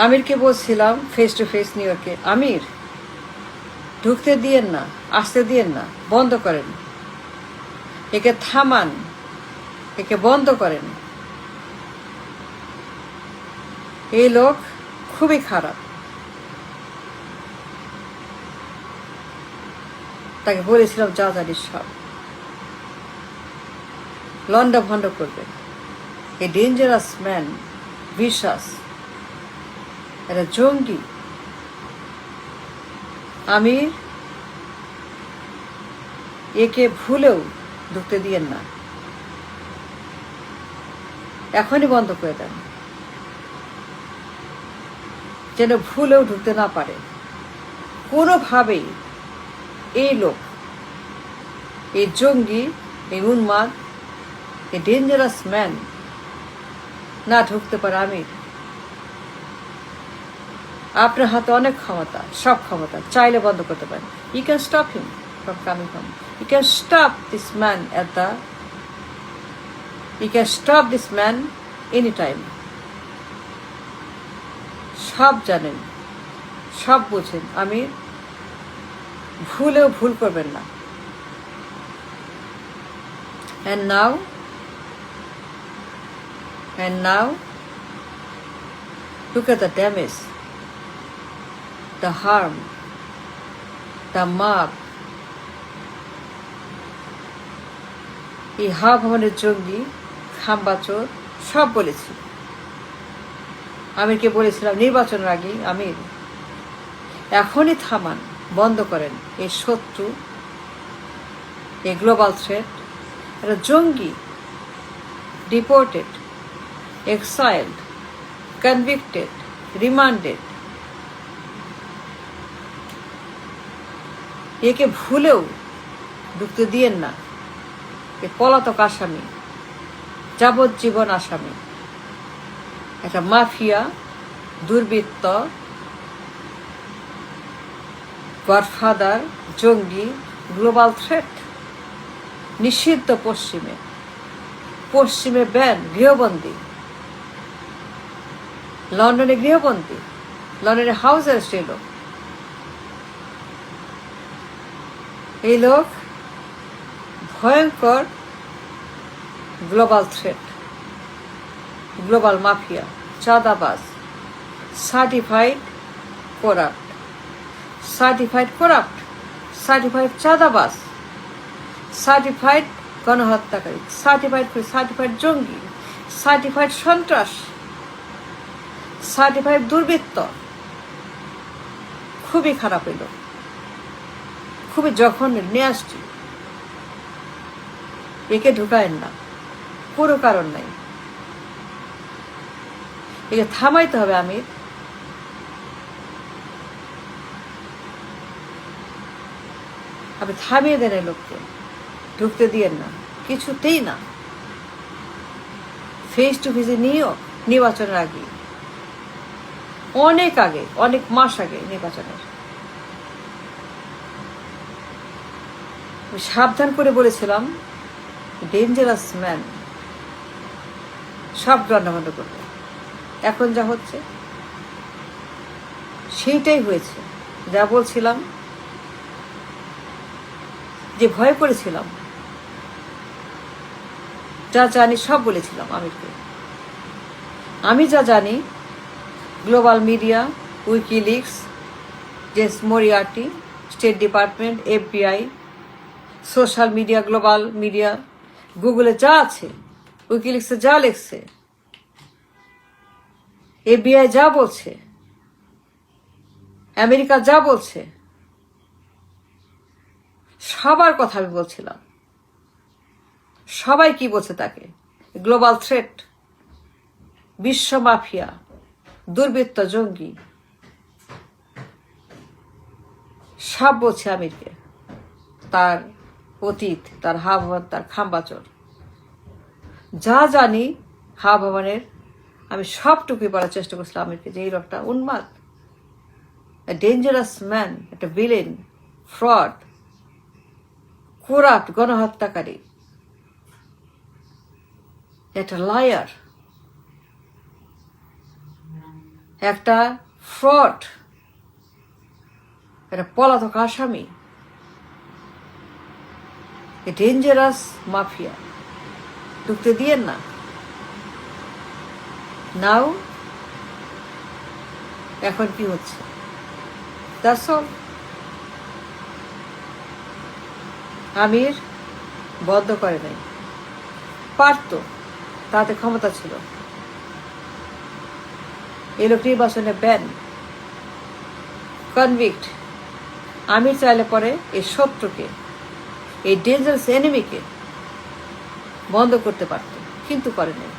আমিরকে বলছিলাম face to face new ইয়র্কে, আমির ঢুকতে দিয়েন না, আসতে দিয়েন না, বন্ধ করেন, একে থামান, একে বন্ধ করেন। এই লোক খুবই খারাপ। তাকে বলেছিলাম যা জানিস সব লন্ডা ভন্ড করবে। এ ডেঞ্জারাস ম্যান, বিশ্বাস, এটা জঙ্গি। আমির একে ভুলেও ঢুকতে দিয়েন না, এখনই বন্ধ করে দেন, যেন ভুলেও ঢুকতে না পারে কোনোভাবেই। এই লোক, এই জঙ্গি, এই উন্মাদ, এই ডেঞ্জারাস ম্যান না ঢুকতে পারে। আমির, আপনার হাতে অনেক ক্ষমতা, সব ক্ষমতা, চাইলে বন্ধ করতে পারেন। You can stop him from coming home. You can stop this man you can stop this man anytime. সব জানেন, সব বোঝেন। আমির, ভুলেও ভুল করবেন না। and now look at the damage, the harm, the mob. এই ভবনের জঙ্গি, খাম্বাচোর, সব বলেছি। আমিরকে বলেছিলাম নির্বাচনের আগে, আমির এখনই থামান, বন্ধ করেন এই শত্রু, এই গ্লোবাল থ্রেট। একটা জঙ্গি, ডিপোর্টেড, এক্সাইলড, কনভিক্টেড, রিমান্ডেড। একে ভুলেও ঢুকতে দিয়েন না। এ পলাতক আসামি, যাবজ্জীবন আসামি, একটা মাফিয়া, দুর্বৃত্ত, গডফাদার, জঙ্গি, গ্লোবাল থ্রেট। নিষিদ্ধ পশ্চিমে ব্যান, গৃহবন্দী, লন্ডনে গৃহবন্দী, লন্ডনে হাউস অ্যারেস্ট। এই লোক ভয়ঙ্কর গ্লোবাল থ্রেট, গ্লোবাল মাফিয়া, চাঁদাবাজ, সার্টিফাইড করাপ্ট, সার্টিফাইড চাঁদাবাজ, সার্টিফাইড গণহত্যাকারী, সার্টিফাইড জঙ্গি, সার্টিফাইড সন্ত্রাস, সার্টিফাইড দুর্বৃত্ত। খুবই খারাপ হইল, খুবই জঘন্য, নেয়াস্টি। একে ঢুকায়েন না, কোনো কারণ নাই। একে থামাইতে হবে। আমির, আপনি থামিয়ে দেন এই লোককে, ঢুকতে দিয়েন না, কিছুতেই না। ফেস টু ফেসে নিয়েও নির্বাচনের আগে, অনেক মাস আগে নির্বাচনের, সাবধান করে বলেছিলাম ডেঞ্জারাস ম্যান, সব বন্ধ করবে। এখন যা হচ্ছে সেইটাই হয়েছে। যা বলছিলাম, যে ভয় করেছিলাম, যা জানি সব বলেছিলাম আমিরকে। আমি যা জানি, global media, WikiLeaks, James Moriarty, state department, FBI, social media, global media, গুগলে যা আছে, উইকিলিক্সে যা লিখছে, FBI যা বলছে, আমেরিকা যা বলছে, সবার কথা আমি বলছিলাম। সবাই কি বলছে তাকে? গ্লোবাল থ্রেট, বিশ্ব মাফিয়া, দুর্বৃত্ত, জঙ্গি, সব বলছে আমিরকে। তার অতীত, তার হাবভাব, তার খাম্বাচর, যা জানি হাবভাবের, আমি সবটুকুই বলার চেষ্টা করছিলাম আমিরকে, যে এই লোকটা উন্মাদ, ডেঞ্জারাস ম্যান, একটা ভিলেন, ফ্রড, কোরাপ্ট, গণহত্যাকারী, একটা লায়ার, একটা ফ্রড, একটা পলাতক আসামি, ডেঞ্জারাস মাফিয়া ঢুকতে দিয়েন না। নাও এখন কি হচ্ছে? That's all. আমির বন্ধ করে নাই, পারতো, তাতে ক্ষমতা ছিল। এই লোক নির্বাচনে ব্যান, কনভিক্ট। আমির চাইলে পরে এই শত্রুকে, এই ডেঞ্জারাস এনিমিকে বন্ধ করতে পারত, কিন্তু করে নাই।